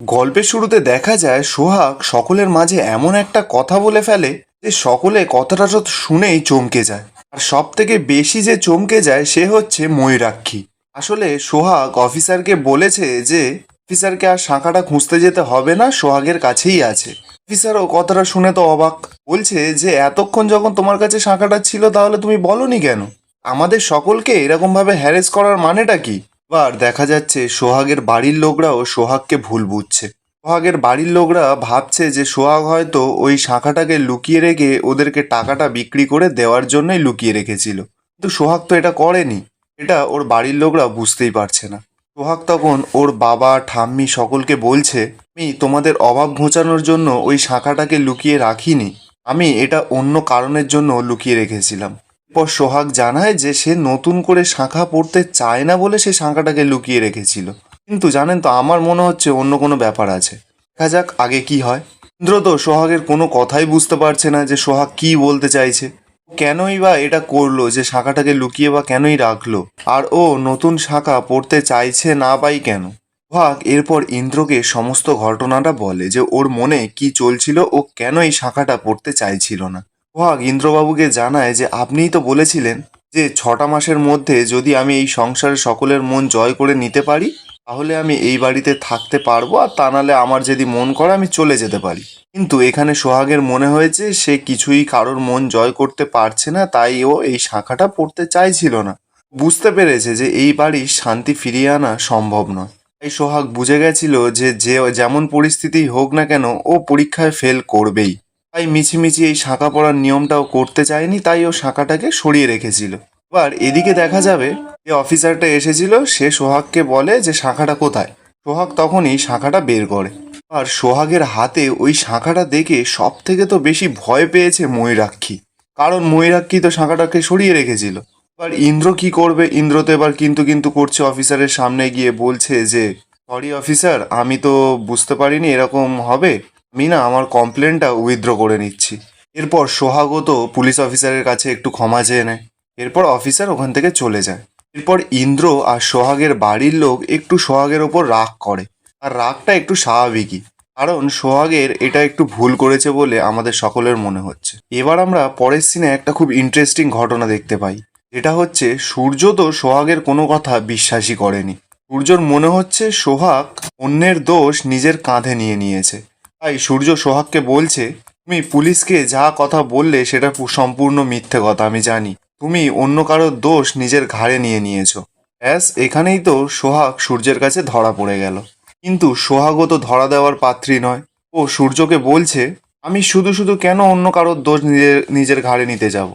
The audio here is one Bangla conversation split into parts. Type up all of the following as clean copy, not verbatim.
গল্পের শুরুতে দেখা যায় সোহাগ সকলের মাঝে এমন একটা কথা বলে ফেলে যে সকলে কথাটা তো শুনেই চমকে যায়। আর সব থেকে বেশি যে চমকে যায় সে হচ্ছে ময়ূরাক্ষী। আসলে সোহাগ অফিসারকে বলেছে যে অফিসারকে আর শাঁখাটা খুঁজতে যেতে হবে না, সোহাগের কাছেই আছে। অফিসারও কথাটা শুনে তো অবাক, বলছে যে এতক্ষণ যখন তোমার কাছে শাঁখাটা ছিল তাহলে তুমি বলনি কেন? আমাদের সকলকে এরকম ভাবে হ্যারেস করার মানেটা কি? এবার দেখা যাচ্ছে সোহাগের বাড়ির লোকরাও সোহাগকে ভুল বুঝছে। সোহাগের বাড়ির লোকরা ভাবছে যে সোহাগ হয়তো ওই শাঁখাটাকে লুকিয়ে রেখে ওদেরকে টাকাটা বিক্রি করে দেওয়ার জন্যই লুকিয়ে রেখেছিল, কিন্তু সোহাগ তো এটা করেনি। এটা ওর বাড়ির লোকরা বুঝতেই পারছে না। সোহাগ তখন ওর বাবা ঠাম্মি সকলকে বলছে, আমি তোমাদের অভাব ঘোচানোর জন্য ওই শাঁখাটাকে লুকিয়ে রাখিনি, আমি এটা অন্য কারণের জন্য লুকিয়ে রেখেছিলাম। এরপর সোহাগ জানায় যে সে নতুন করে শাঁখা পড়তে চায় না বলে সে শাঁখাটাকে লুকিয়ে রেখেছিল। কিন্তু জানেন তো, আমার মনে হচ্ছে অন্য কোনো ব্যাপার আছে। দেখা যাক আগে কি হয়। ইন্দ্র তো সোহাগের কোনো কথাই বুঝতে পারছে না যে সোহাগ কি বলতে চাইছে। কেনই বা এটা করলো, যে শাখাটাকে লুকিয়ে বা কেনই রাখলো, আর ও নতুন শাখা পড়তে চাইছে না বাই কেন? সোহাগ এরপর ইন্দ্রকে সমস্ত ঘটনাটা বলে যে ওর মনে কি চলছিল, ও কেন এই শাখাটা পড়তে চাইছিল না। সোহাগ ইন্দ্রবাবুকে জানায় যে আপনিই তো বলেছিলেন যে 6টা মাসের মধ্যে যদি আমি এই সংসারের সকলের মন জয় করে নিতে পারি তাহলে আমি এই বাড়িতে থাকতে পারবো, আর তা নাহলে আমার যদি মন করে আমি চলে যেতে পারি। কিন্তু এখানে সোহাগের মনে হয়েছে সে কিছুই কারোর মন জয় করতে পারছে না, তাই ও এই শাখাটা পড়তে চাইছিল না। বুঝতে পেরেছে যে এই বাড়ির শান্তি ফিরিয়ে আনা সম্ভব নয়। তাই সোহাগ বুঝে গেছিল যে যে যেমন পরিস্থিতি হোক না কেন ও পরীক্ষায় ফেল করবেই। তাই মিছিমিছি এই শাঁখা পড়ার নিয়মটাও করতে চায়নি, তাই ও শাঁখাটাকে সরিয়ে রেখেছিল। এবার এদিকে দেখা যাবে যে অফিসারটা এসেছিল, সে সোহাগকে বলে যে শাঁখাটা কোথায়। সোহাগ তখনই শাঁখাটা বের করে। আর সোহাগের হাতে ওই শাঁখাটা দেখে সব থেকে তো বেশি ভয় পেয়েছে ময়ূরাক্ষী, কারণ ময়ূরাক্ষী তো শাঁখাটাকে সরিয়ে রেখেছিল। এবার ইন্দ্র কি করবে? ইন্দ্র তো এবার কিন্তু কিন্তু করছে, অফিসারের সামনে গিয়ে বলছে যে সরি অফিসার, আমি তো বুঝতে পারিনি এরকম হবে, আমি না আমার কমপ্লেনটা উইথড্র করে নিচ্ছি। এরপর সোহাগও তো পুলিশ অফিসারের কাছে একটু ক্ষমা চেয়ে নেয়। এরপর অফিসার ওখান থেকে চলে যায়। এরপর ইন্দ্র আর সোহাগের বাড়ির লোক একটু সোহাগের ওপর রাগ করে। আর রাগটা একটু স্বাভাবিকই, কারণ সোহাগের এটা একটু ভুল করেছে বলে আমাদের সকলের মনে হচ্ছে। এবার আমরা পরের সিনে একটা খুব ইন্টারেস্টিং ঘটনা দেখতে পাই, যেটা হচ্ছে সূর্য তো সোহাগের কোনো কথা বিশ্বাসই করেনি। সূর্যর মনে হচ্ছে সোহাগ অন্যের দোষ নিজের কাঁধে নিয়ে নিয়েছে। তাই সূর্য সোহাগকে বলছে, তুমি পুলিশকে যা কথা বললে সেটা সম্পূর্ণ মিথ্যে কথা, আমি জানি তুমি অন্য কারোর দোষ নিজের ঘাড়ে নিয়ে নিয়েছো। ব্যাস, এখানেই তো সোহাগ সূর্যের কাছে ধরা পড়ে গেল। কিন্তু সোহাগও তো ধরা দেওয়ার পাত্রী নয়। ও সূর্যকে বলছে, আমি শুধু শুধু কেন অন্য কারোর দোষ নিজের নিজের ঘাড়ে নিতে যাব?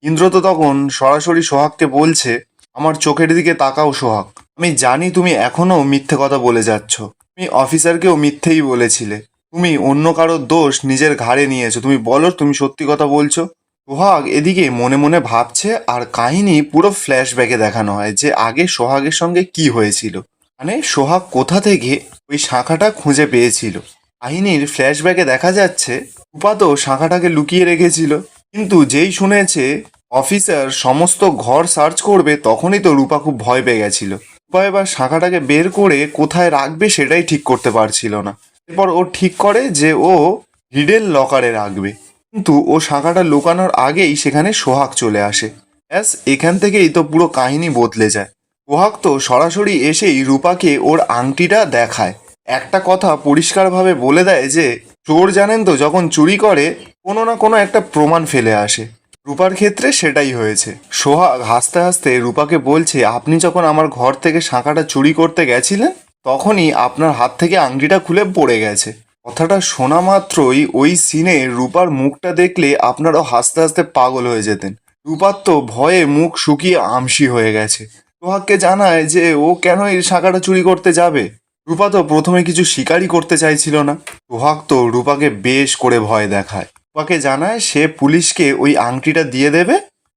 ইন্দ্র তো তখন সরাসরি সোহাগকে বলছে, আমার চোখের দিকে তাকাও সোহাগ, আমি জানি তুমি এখনো মিথ্যে কথা বলে যাচ্ছ। তুমি অফিসারকেও মিথ্যেই বলেছিলে, তুমি অন্য কারোর দোষ নিজের ঘাড়ে নিয়েছো, তুমি বলো তুমি সত্যি কথা বলছো। সোহাগ এদিকে মনে মনে ভাবছে, আর কাহিনী পুরো ফ্ল্যাশব্যাকে দেখানো হয় যে আগে সোহাগের সঙ্গে কি হয়েছিল, মানে সোহাগ কোথা থেকে ওই শাঁখাটা খুঁজে পেয়েছিল। কাহিনীর ফ্ল্যাশব্যাকে দেখা যাচ্ছে রূপা তো শাঁখাটাকে লুকিয়ে রেখেছিল, কিন্তু যেই শুনেছে অফিসার সমস্ত ঘর সার্চ করবে তখনই তো রূপা খুব ভয় পেয়ে গেছিল। রূপা এবার শাঁখাটাকে বের করে কোথায় রাখবে সেটাই ঠিক করতে পারছিল না। এরপর ও ঠিক করে যে ও হিডেন লকারে রাখবে, কিন্তু ও শাঁখাটা লুকানোর আগেই সেখানে সোহাগ চলে আসে। ব্যাস, এখান থেকেই তো পুরো কাহিনী বদলে যায়। সোহাগ তো সরাসরি এসেই রূপাকে ওর আংটিটা দেখায়। একটা কথা পরিষ্কারভাবে বলে দেয় যে চোর জানেন তো যখন চুরি করে কোনো না কোনো একটা প্রমাণ ফেলে আসে। রূপার ক্ষেত্রে সেটাই হয়েছে। সোহাগ হাসতে হাসতে রূপাকে বলছে, আপনি যখন আমার ঘর থেকে শাঁখাটা চুরি করতে গেছিলেন তখনই আপনার হাত থেকে আংটিটা খুলে পড়ে গেছে। কথাটা শোনা মাত্রই ওই সিনে রূপার মুখটা দেখলে আপনারাও হাসতে হাসতে পাগল হয়ে যেতেন। রূপার তো ভয়ে মুখ শুকিয়ে আমসি হয়ে গেছে। সোহাগকে জানায় যে ও কেন এই শাঁখাটা চুরি করতে যাবে। রূপা তো প্রথমে কিছু স্বীকারই করতে চাইছিল না। সোহাগ তো রূপাকে বেশ করে ভয় দেখায়। রূপাকে জানায় সে পুলিশকে ওই আংটিটা দিয়ে দেবে,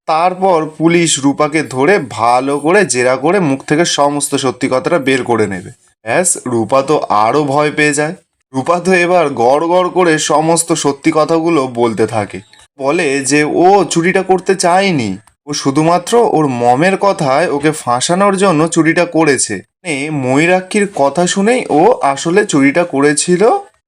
তারপর পুলিশ রূপাকে ধরে ভালো করে জেরা করে মুখ থেকে সমস্ত সত্যি কথাটা বের করে নেবে। ব্যাস, রূপা তো আরও ভয় পেয়ে যায়। রূপা তো এবার গড় গড় করে সমস্ত সত্যি কথাগুলো বলতে থাকে। বলে যে ও চুরিটা করতে চায়নি, ও শুধুমাত্র ওর মমের কথায় ওকে ফাঁসানোর জন্য চুরিটা করেছে। মানে ময়ূরাক্ষীর কথা শুনেই ও আসলে চুরিটা করেছিল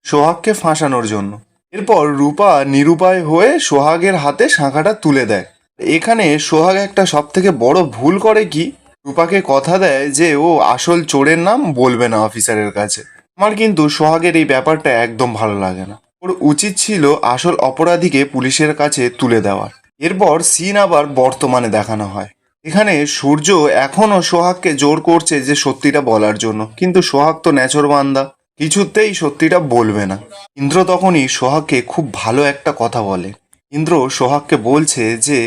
সোহাগকে ফাঁসানোর জন্য। এরপর রূপা নিরুপায় হয়ে সোহাগের হাতে শাঁখাটা তুলে দেয়। এখানে সোহাগ একটা সব থেকে বড় ভুল করে কি, রূপাকে কথা দেয় যে ও আসল চোরের নাম বলবে না অফিসারের কাছে। আমার কিন্তু সোহাগের এই ব্যাপারটা একদম ভালো লাগে না। ওর উচিত ছিল আসল অপরাধীকে পুলিশের কাছে তুলে দেওয়ার। এরপর সিন আবার বর্তমানে দেখানো হয়। এখানে সূর্য এখনও সোহাগকে জোর করছে যে সত্যিটা বলার জন্য, কিন্তু সোহাগ তো নেচরবান্দা, কিছুতেই সত্যিটা বলবে না। ইন্দ্র তখনই সোহাগকে খুব ভালো একটা কথা বলে। ইন্দ্র সোহাগকে বলছে যে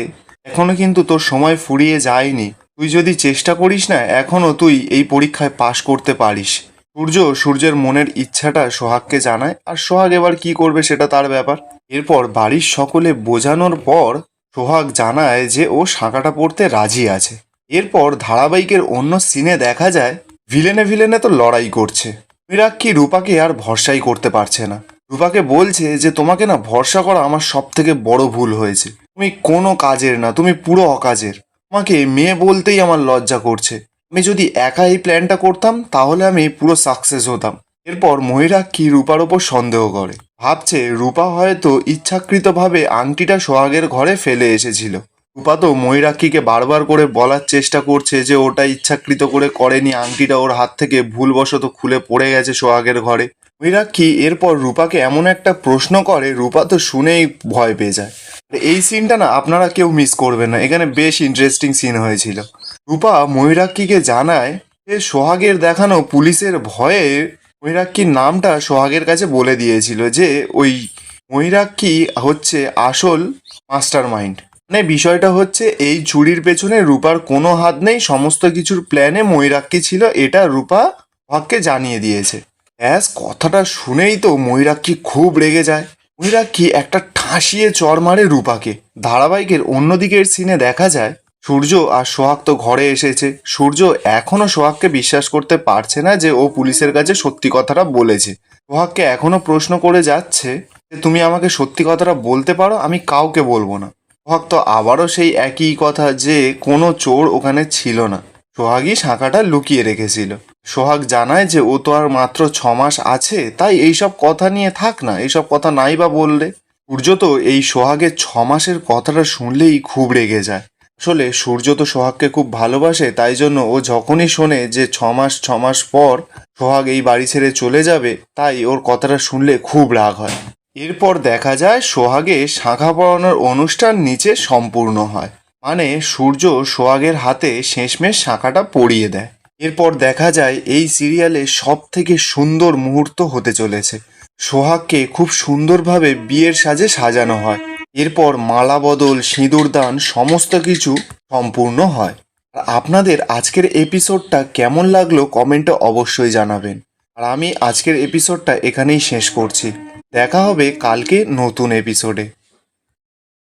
এখনো কিন্তু তোর সময় ফুরিয়ে যায়নি, তুই যদি চেষ্টা করিস না এখনো তুই এই পরীক্ষায় পাশ করতে পারিস। সূর্যের মনের ইচ্ছাটা সোহাগকে জানায়, আর সোহাগ এবার কি করবে সেটা তার ব্যাপার। এরপর বাড়ির সকলে বোঝানোর পর সোহাগ জানায় যে ও শাঁখাটা পড়তে রাজি আছে। এরপর ধারাবাহিকের অন্য সিনে দেখা যায় ভিলেনে তো লড়াই করছে। মীরাক্ষী রূপাকে আর ভরসাই করতে পারছে না। রূপাকে বলছে যে তোমাকে না ভরসা করা আমার সব থেকে বড় ভুল হয়েছে, তুমি কোনো কাজের না, তুমি পুরো অকাজের, তোমাকে মেয়ে বলতেই আমার লজ্জা করছে। আমি যদি একা এই প্ল্যানটা করতাম তাহলে আমি পুরো সাকসেস হতাম। এরপর ময়ূরাক্ষী রূপার ওপর সন্দেহ করে, ভাবছে রূপা হয়তো ইচ্ছাকৃতভাবে আংটিটা সোহাগের ঘরে ফেলে এসেছিল। রূপা তো ময়ূরাক্ষীকে বারবার করে বলার চেষ্টা করছে যে ওটা ইচ্ছাকৃত করে করেনি, আংটিটা ওর হাত থেকে ভুলবশত খুলে পড়ে গেছে সোহাগের ঘরে। ময়ূরাক্ষী এরপর রূপাকে এমন একটা প্রশ্ন করে, রূপা তো শুনেই ভয় পেয়ে যায়। এই সিনটা না আপনারা কেউ মিস করবেন না, এখানে বেশ ইন্টারেস্টিং সিন হয়েছিল। রূপা ময়ূরাক্ষীকে জানায় যে সোহাগের দেখানো পুলিশের ভয়ে ময়ূরাক্ষীর নামটা সোহাগের কাছে বলে দিয়েছিল, যে ওই ময়ূরাক্ষী হচ্ছে আসল মাস্টার মাইন্ড। মানে বিষয়টা হচ্ছে এই চুরির পেছনে রূপার কোনো হাত নেই, সমস্ত কিছুর প্ল্যানে ময়ূরাক্ষী ছিল, এটা রূপা সোহাগকে জানিয়ে দিয়েছে। ব্যাস কথাটা শুনেই তো ময়ূরাক্ষী খুব রেগে যায়। ময়ূরাক্ষী একটা ঠাসিয়ে চড় মারে রূপাকে। ধারাবাহিকের অন্যদিকের সিনে দেখা যায় সূর্য আর সোহাগ তো ঘরে এসেছে। সূর্য এখনো সোহাগকে বিশ্বাস করতে পারছে না যে ও পুলিশের কাছে সত্যি কথাটা বলেছে। সোহাগকে এখনো প্রশ্ন করে যাচ্ছে যে তুমি আমাকে সত্যি কথাটা বলতে পারো, আমি কাউকে বলবো না। সোহাগ তো আবারও সেই একই কথা যে কোনো চোর ওখানে ছিল না, সোহাগই শাঁখাটা লুকিয়ে রেখেছিল। সোহাগ জানায় যে ও তো আর মাত্র 6 মাস আছে, তাই এইসব কথা নিয়ে থাক না, এইসব কথা নাই বা বললে। সূর্য তো এই সোহাগের 6 মাসের কথাটা শুনলেই খুব রেগে যায়। আসলে সূর্য তো সোহাগকে খুব ভালোবাসে, তাই জন্য ও যখনই শোনে যে 6 মাস পর সোহাগ এই বাড়ি ছেড়ে চলে যাবে, তাই ওর কথাটা শুনলে খুব রাগ হয়। এরপর দেখা যায় সোহাগে শাঁখা পরানোর অনুষ্ঠান নিচে সম্পূর্ণ হয়। মানে সূর্য সোহাগের হাতে শেষমেশ শাঁখাটা পরিয়ে দেয়। এরপর দেখা যায় এই সিরিয়ালে সব থেকে সুন্দর মুহূর্ত হতে চলেছে। সোহাগকে খুব সুন্দরভাবে বিয়ের সাজে সাজানো হয়। এরপর মালা বদল, সিঁদুরদান সমস্ত কিছু সম্পূর্ণ হয়। আর আপনাদের আজকের এপিসোডটা কেমন লাগলো কমেন্টে অবশ্যই জানাবেন। আর আমি আজকের এপিসোডটা এখানেই শেষ করছি। দেখা হবে কালকে নতুন এপিসোডে।